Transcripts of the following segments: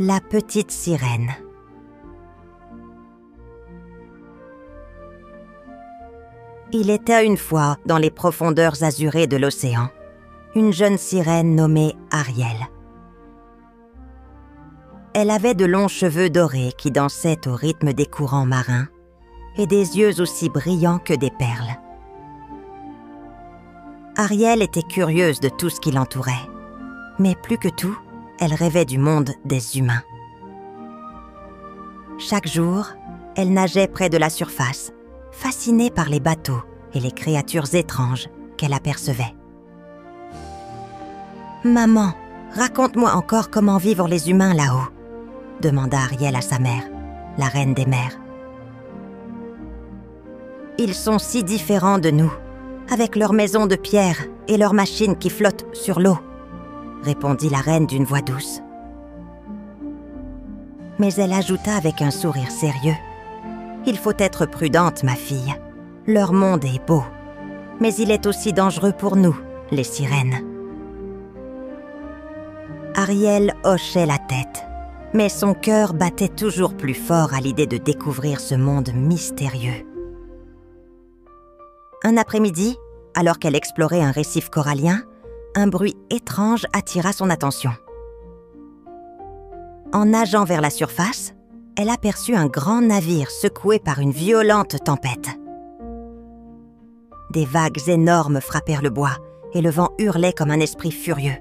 La petite sirène. Il était une fois, dans les profondeurs azurées de l'océan, une jeune sirène nommée Ariel. Elle avait de longs cheveux dorés qui dansaient au rythme des courants marins et des yeux aussi brillants que des perles. Ariel était curieuse de tout ce qui l'entourait, mais plus que tout, elle rêvait du monde des humains. Chaque jour, elle nageait près de la surface, fascinée par les bateaux et les créatures étranges qu'elle apercevait. « Maman, raconte-moi encore comment vivent les humains là-haut » demanda Ariel à sa mère, la reine des mers. « Ils sont si différents de nous, avec leurs maisons de pierre et leurs machines qui flottent sur l'eau » répondit la reine d'une voix douce. Mais elle ajouta avec un sourire sérieux. « Il faut être prudente, ma fille. Leur monde est beau, mais il est aussi dangereux pour nous, les sirènes. » Ariel hochait la tête, mais son cœur battait toujours plus fort à l'idée de découvrir ce monde mystérieux. Un après-midi, alors qu'elle explorait un récif corallien, un bruit étrange attira son attention. En nageant vers la surface, elle aperçut un grand navire secoué par une violente tempête. Des vagues énormes frappèrent le bois et le vent hurlait comme un esprit furieux.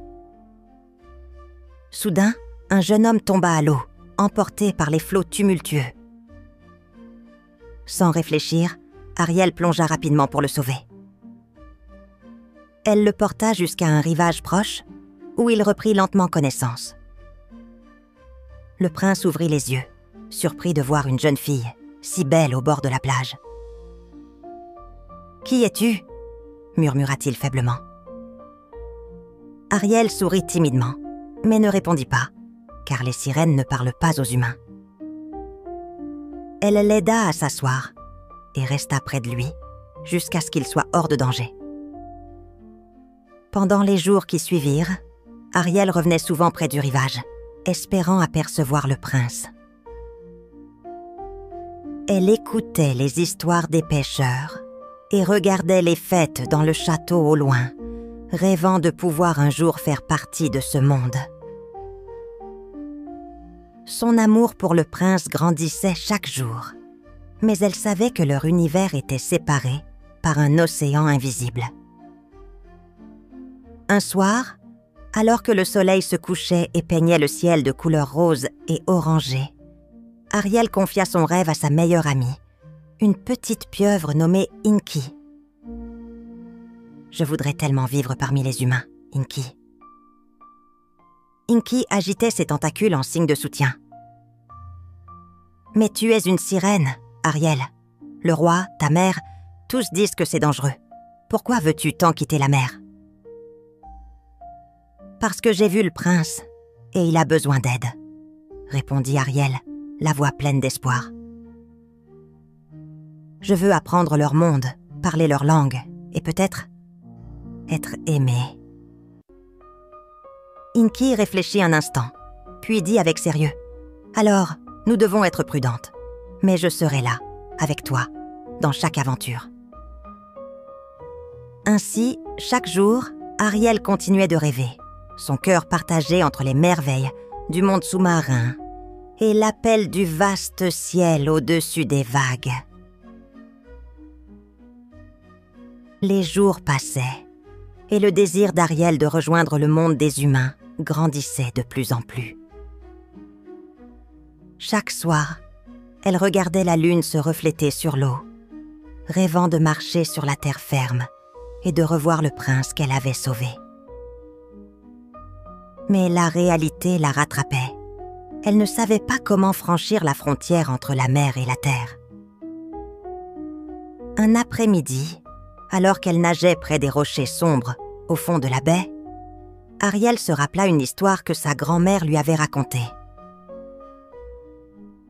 Soudain, un jeune homme tomba à l'eau, emporté par les flots tumultueux. Sans réfléchir, Ariel plongea rapidement pour le sauver. Elle le porta jusqu'à un rivage proche, où il reprit lentement connaissance. Le prince ouvrit les yeux, surpris de voir une jeune fille, si belle au bord de la plage. « Qui es-tu » murmura-t-il faiblement. Ariel sourit timidement, mais ne répondit pas, car les sirènes ne parlent pas aux humains. Elle l'aida à s'asseoir et resta près de lui, jusqu'à ce qu'il soit hors de danger. Pendant les jours qui suivirent, Ariel revenait souvent près du rivage, espérant apercevoir le prince. Elle écoutait les histoires des pêcheurs et regardait les fêtes dans le château au loin, rêvant de pouvoir un jour faire partie de ce monde. Son amour pour le prince grandissait chaque jour, mais elle savait que leur univers était séparé par un océan invisible. Un soir, alors que le soleil se couchait et peignait le ciel de couleur rose et orangée, Ariel confia son rêve à sa meilleure amie, une petite pieuvre nommée Inky. « Je voudrais tellement vivre parmi les humains, Inky. » Inky agitait ses tentacules en signe de soutien. « Mais tu es une sirène, Ariel. Le roi, ta mère, tous disent que c'est dangereux. Pourquoi veux-tu tant quitter la mer ?»« Parce que j'ai vu le prince, et il a besoin d'aide, » répondit Ariel, la voix pleine d'espoir. « Je veux apprendre leur monde, parler leur langue, et peut-être être aimée. » Inky réfléchit un instant, puis dit avec sérieux. « Alors, nous devons être prudentes, mais je serai là, avec toi, dans chaque aventure. » Ainsi, chaque jour, Ariel continuait de rêver, son cœur partagé entre les merveilles du monde sous-marin et l'appel du vaste ciel au-dessus des vagues. Les jours passaient, et le désir d'Ariel de rejoindre le monde des humains grandissait de plus en plus. Chaque soir, elle regardait la lune se refléter sur l'eau, rêvant de marcher sur la terre ferme et de revoir le prince qu'elle avait sauvé. Mais la réalité la rattrapait. Elle ne savait pas comment franchir la frontière entre la mer et la terre. Un après-midi, alors qu'elle nageait près des rochers sombres au fond de la baie, Ariel se rappela une histoire que sa grand-mère lui avait racontée.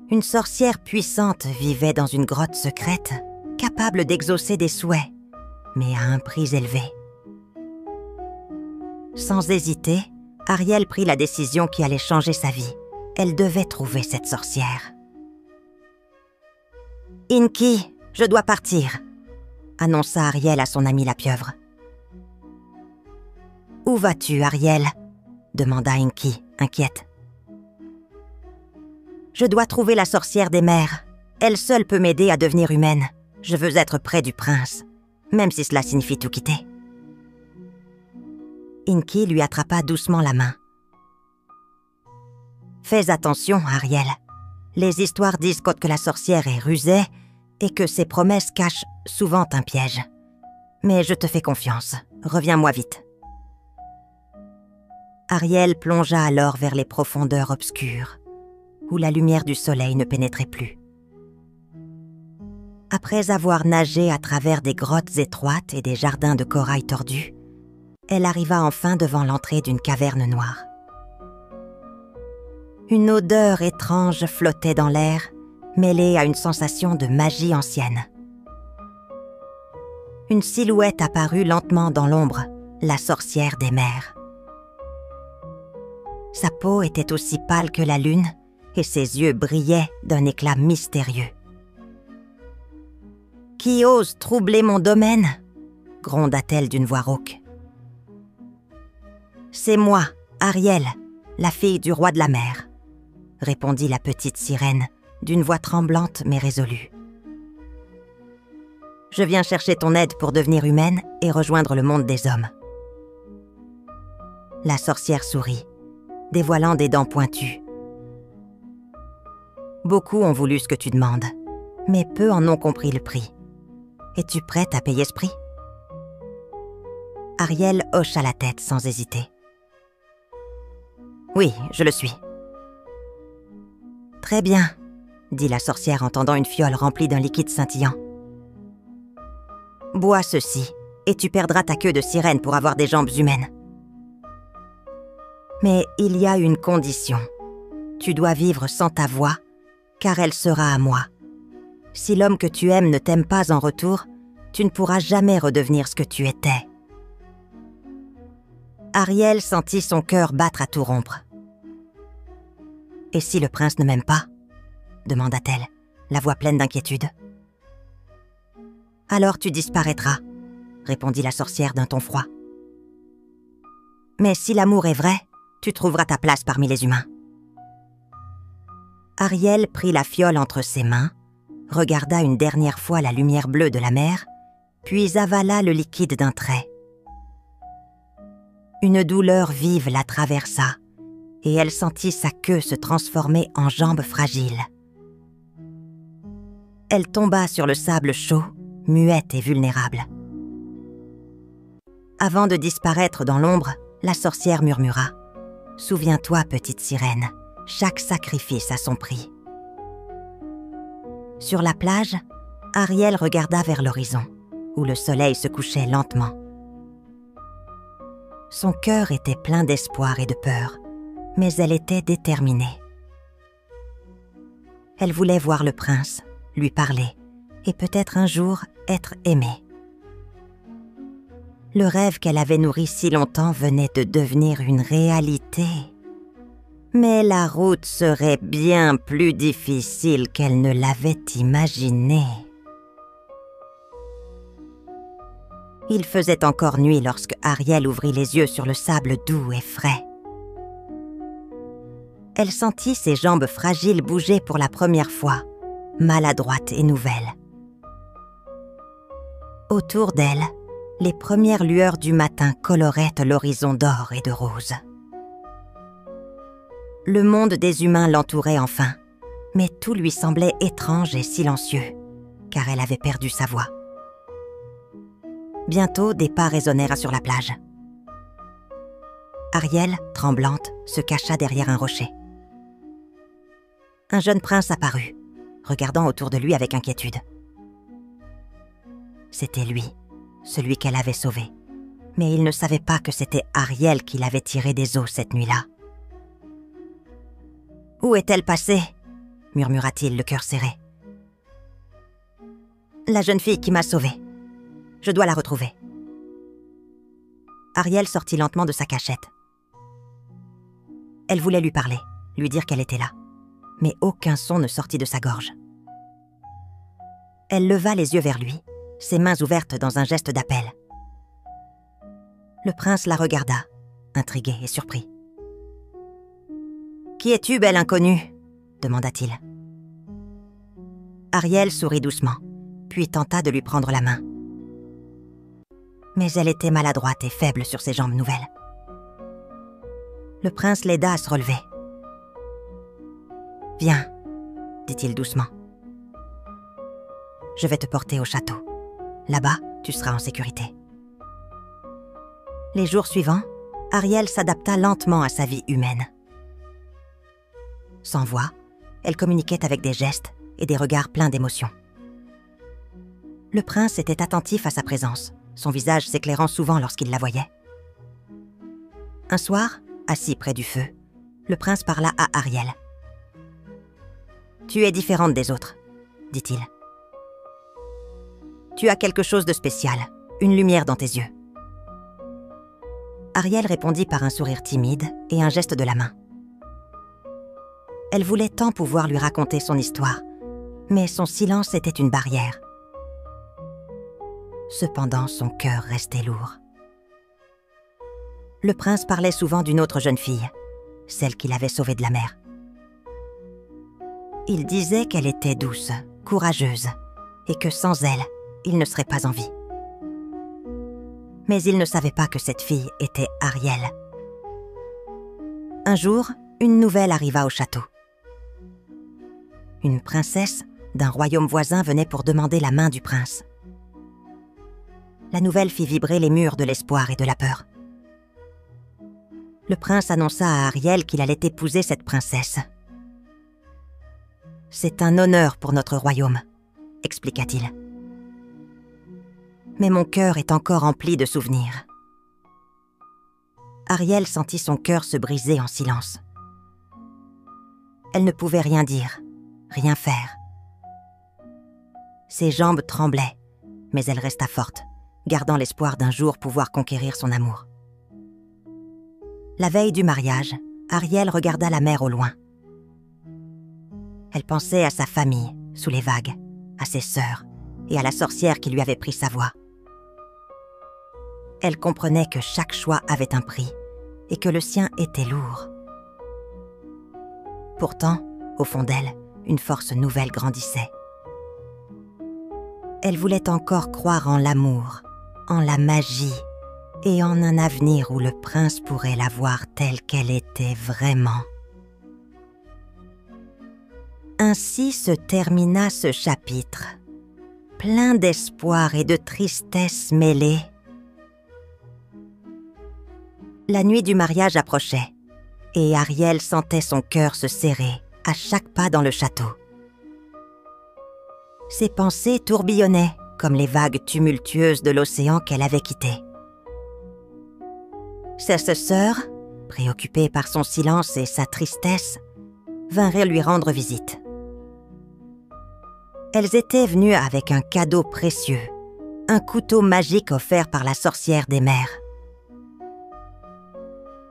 Une sorcière puissante vivait dans une grotte secrète, capable d'exaucer des souhaits, mais à un prix élevé. Sans hésiter, Ariel prit la décision qui allait changer sa vie Elle devait trouver cette sorcière. « Inky, je dois partir », annonça Ariel à son amie la pieuvre. « Où vas-tu, Ariel ?» demanda Inky, inquiète. « Je dois trouver la sorcière des mers. Elle seule peut m'aider à devenir humaine. Je veux être près du prince, même si cela signifie tout quitter. » Inky lui attrapa doucement la main. « Fais attention, Ariel. Les histoires disent que la sorcière est rusée et que ses promesses cachent souvent un piège. Mais je te fais confiance. Reviens-moi vite. » Ariel plongea alors vers les profondeurs obscures, où la lumière du soleil ne pénétrait plus. Après avoir nagé à travers des grottes étroites et des jardins de corail tordus, elle arriva enfin devant l'entrée d'une caverne noire. Une odeur étrange flottait dans l'air, mêlée à une sensation de magie ancienne. Une silhouette apparut lentement dans l'ombre, la sorcière des mers. Sa peau était aussi pâle que la lune et ses yeux brillaient d'un éclat mystérieux. « Qui ose troubler mon domaine ?» gronda-t-elle d'une voix rauque. « C'est moi, Ariel, la fille du roi de la mer », répondit la petite sirène d'une voix tremblante mais résolue. « Je viens chercher ton aide pour devenir humaine et rejoindre le monde des hommes. » La sorcière sourit, dévoilant des dents pointues. « Beaucoup ont voulu ce que tu demandes, mais peu en ont compris le prix. Es-tu prête à payer ce prix ?» Ariel hocha la tête sans hésiter. « Oui, je le suis. » « Très bien, » dit la sorcière en tendant une fiole remplie d'un liquide scintillant. « Bois ceci, et tu perdras ta queue de sirène pour avoir des jambes humaines. Mais il y a une condition. Tu dois vivre sans ta voix, car elle sera à moi. Si l'homme que tu aimes ne t'aime pas en retour, tu ne pourras jamais redevenir ce que tu étais. » Ariel sentit son cœur battre à tout rompre. « Et si le prince ne m'aime pas ?» demanda-t-elle, la voix pleine d'inquiétude. « Alors tu disparaîtras, » répondit la sorcière d'un ton froid. « Mais si l'amour est vrai, tu trouveras ta place parmi les humains. » Ariel prit la fiole entre ses mains, regarda une dernière fois la lumière bleue de la mer, puis avala le liquide d'un trait. Une douleur vive la traversa, et elle sentit sa queue se transformer en jambes fragiles. Elle tomba sur le sable chaud, muette et vulnérable. Avant de disparaître dans l'ombre, la sorcière murmura « Souviens-toi, petite sirène, chaque sacrifice a son prix. » Sur la plage, Ariel regarda vers l'horizon, où le soleil se couchait lentement. Son cœur était plein d'espoir et de peur, mais elle était déterminée. Elle voulait voir le prince, lui parler, et peut-être un jour être aimée. Le rêve qu'elle avait nourri si longtemps venait de devenir une réalité. Mais la route serait bien plus difficile qu'elle ne l'avait imaginé. Il faisait encore nuit lorsque Ariel ouvrit les yeux sur le sable doux et frais. Elle sentit ses jambes fragiles bouger pour la première fois, maladroite et nouvelle. Autour d'elle, les premières lueurs du matin coloraient l'horizon d'or et de rose. Le monde des humains l'entourait enfin, mais tout lui semblait étrange et silencieux, car elle avait perdu sa voix. Bientôt, des pas résonnèrent sur la plage. Ariel, tremblante, se cacha derrière un rocher. Un jeune prince apparut, regardant autour de lui avec inquiétude. C'était lui, celui qu'elle avait sauvé. Mais il ne savait pas que c'était Ariel qui l'avait tiré des eaux cette nuit-là. « Où est-elle passée ?» murmura-t-il, le cœur serré. « La jeune fille qui m'a sauvée. Je dois la retrouver. » Ariel sortit lentement de sa cachette. Elle voulait lui parler, lui dire qu'elle était là. Mais aucun son ne sortit de sa gorge. Elle leva les yeux vers lui, ses mains ouvertes dans un geste d'appel. Le prince la regarda, intrigué et surpris. « Qui es-tu, belle inconnue ?» demanda-t-il. Ariel sourit doucement, puis tenta de lui prendre la main. Mais elle était maladroite et faible sur ses jambes nouvelles. Le prince l'aida à se relever. « Viens, » dit-il doucement. « Je vais te porter au château. Là-bas, tu seras en sécurité. » Les jours suivants, Ariel s'adapta lentement à sa vie humaine. Sans voix, elle communiquait avec des gestes et des regards pleins d'émotion. Le prince était attentif à sa présence, son visage s'éclairant souvent lorsqu'il la voyait. Un soir, assis près du feu, le prince parla à Ariel. « Tu es différente des autres, » dit-il. « Tu as quelque chose de spécial, une lumière dans tes yeux. » Ariel répondit par un sourire timide et un geste de la main. Elle voulait tant pouvoir lui raconter son histoire, mais son silence était une barrière. Cependant, son cœur restait lourd. Le prince parlait souvent d'une autre jeune fille, celle qu'il avait sauvée de la mer. Il disait qu'elle était douce, courageuse, et que sans elle, il ne serait pas en vie. Mais il ne savait pas que cette fille était Ariel. Un jour, une nouvelle arriva au château. Une princesse d'un royaume voisin venait pour demander la main du prince. La nouvelle fit vibrer les murs de l'espoir et de la peur. Le prince annonça à Ariel qu'il allait épouser cette princesse. « C'est un honneur pour notre royaume, » expliqua-t-il. « Mais mon cœur est encore empli de souvenirs. » Ariel sentit son cœur se briser en silence. Elle ne pouvait rien dire, rien faire. Ses jambes tremblaient, mais elle resta forte, gardant l'espoir d'un jour pouvoir conquérir son amour. La veille du mariage, Ariel regarda la mer au loin. Elle pensait à sa famille, sous les vagues, à ses sœurs et à la sorcière qui lui avait pris sa voix. Elle comprenait que chaque choix avait un prix et que le sien était lourd. Pourtant, au fond d'elle, une force nouvelle grandissait. Elle voulait encore croire en l'amour, en la magie et en un avenir où le prince pourrait la voir telle qu'elle était vraiment. Ainsi se termina ce chapitre, plein d'espoir et de tristesse mêlée. La nuit du mariage approchait, et Ariel sentait son cœur se serrer à chaque pas dans le château. Ses pensées tourbillonnaient comme les vagues tumultueuses de l'océan qu'elle avait quitté. Ses sœurs, préoccupées par son silence et sa tristesse, vinrent lui rendre visite. Elles étaient venues avec un cadeau précieux, un couteau magique offert par la sorcière des mers.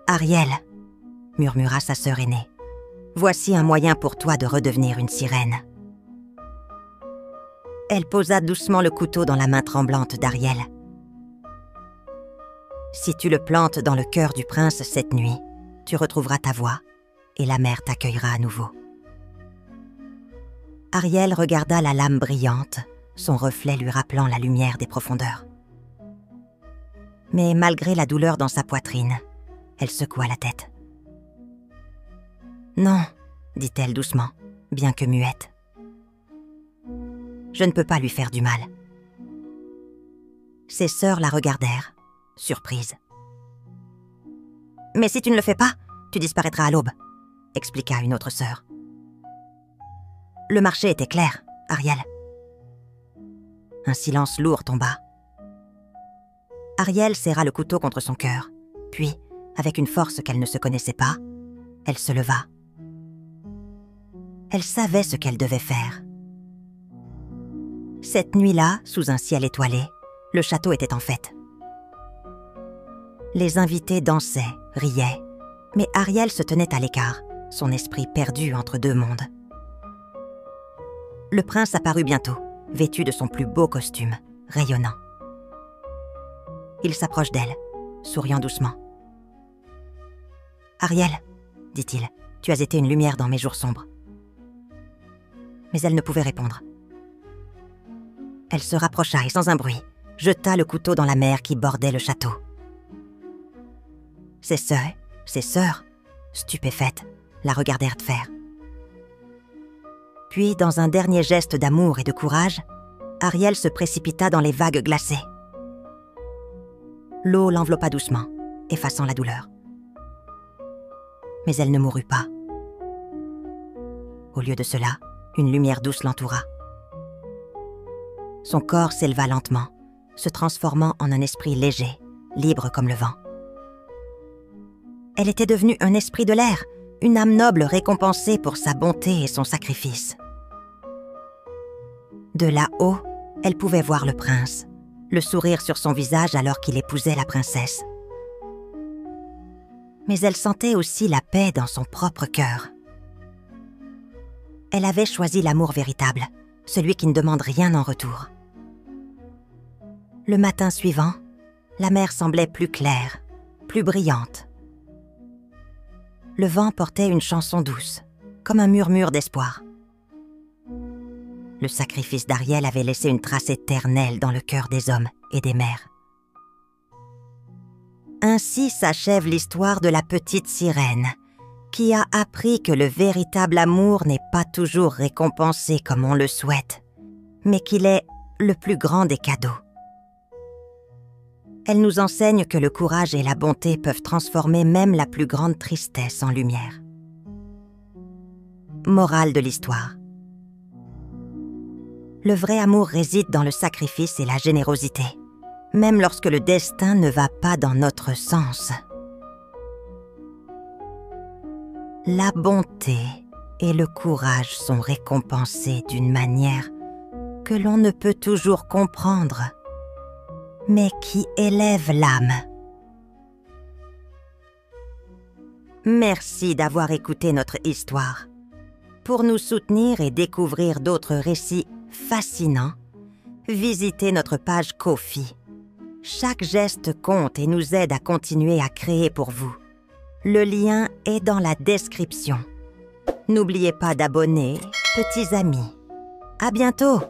« Ariel, » murmura sa sœur aînée, « voici un moyen pour toi de redevenir une sirène. » Elle posa doucement le couteau dans la main tremblante d'Ariel. « Si tu le plantes dans le cœur du prince cette nuit, tu retrouveras ta voix et la mer t'accueillera à nouveau. » Ariel regarda la lame brillante, son reflet lui rappelant la lumière des profondeurs. Mais malgré la douleur dans sa poitrine, elle secoua la tête. « Non, » dit-elle doucement, bien que muette. « Je ne peux pas lui faire du mal. » Ses sœurs la regardèrent, surprises. « Mais si tu ne le fais pas, tu disparaîtras à l'aube, » expliqua une autre sœur. Le marché était clair, Ariel. Un silence lourd tomba. Ariel serra le couteau contre son cœur, puis, avec une force qu'elle ne se connaissait pas, elle se leva. Elle savait ce qu'elle devait faire. Cette nuit-là, sous un ciel étoilé, le château était en fête. Les invités dansaient, riaient, mais Ariel se tenait à l'écart, son esprit perdu entre deux mondes. Le prince apparut bientôt, vêtu de son plus beau costume, rayonnant. Il s'approche d'elle, souriant doucement. « Ariel, dit-il, tu as été une lumière dans mes jours sombres. » Mais elle ne pouvait répondre. Elle se rapprocha et sans un bruit, jeta le couteau dans la mer qui bordait le château. Ses sœurs, stupéfaites, la regardèrent faire. Puis, dans un dernier geste d'amour et de courage, Ariel se précipita dans les vagues glacées. L'eau l'enveloppa doucement, effaçant la douleur. Mais elle ne mourut pas. Au lieu de cela, une lumière douce l'entoura. Son corps s'éleva lentement, se transformant en un esprit léger, libre comme le vent. Elle était devenue un esprit de l'air, une âme noble récompensée pour sa bonté et son sacrifice. De là-haut, elle pouvait voir le prince, le sourire sur son visage alors qu'il épousait la princesse. Mais elle sentait aussi la paix dans son propre cœur. Elle avait choisi l'amour véritable, celui qui ne demande rien en retour. Le matin suivant, la mer semblait plus claire, plus brillante. Le vent portait une chanson douce, comme un murmure d'espoir. Le sacrifice d'Ariel avait laissé une trace éternelle dans le cœur des hommes et des mères. Ainsi s'achève l'histoire de la petite sirène, qui a appris que le véritable amour n'est pas toujours récompensé comme on le souhaite, mais qu'il est le plus grand des cadeaux. Elle nous enseigne que le courage et la bonté peuvent transformer même la plus grande tristesse en lumière. Morale de l'histoire. Le vrai amour réside dans le sacrifice et la générosité, même lorsque le destin ne va pas dans notre sens. La bonté et le courage sont récompensés d'une manière que l'on ne peut toujours comprendre, mais qui élève l'âme. Merci d'avoir écouté notre histoire. Pour nous soutenir et découvrir d'autres récits fascinants, visitez notre page Ko-fi. Chaque geste compte et nous aide à continuer à créer pour vous. Le lien est dans la description. N'oubliez pas d'abonner, petits amis. À bientôt!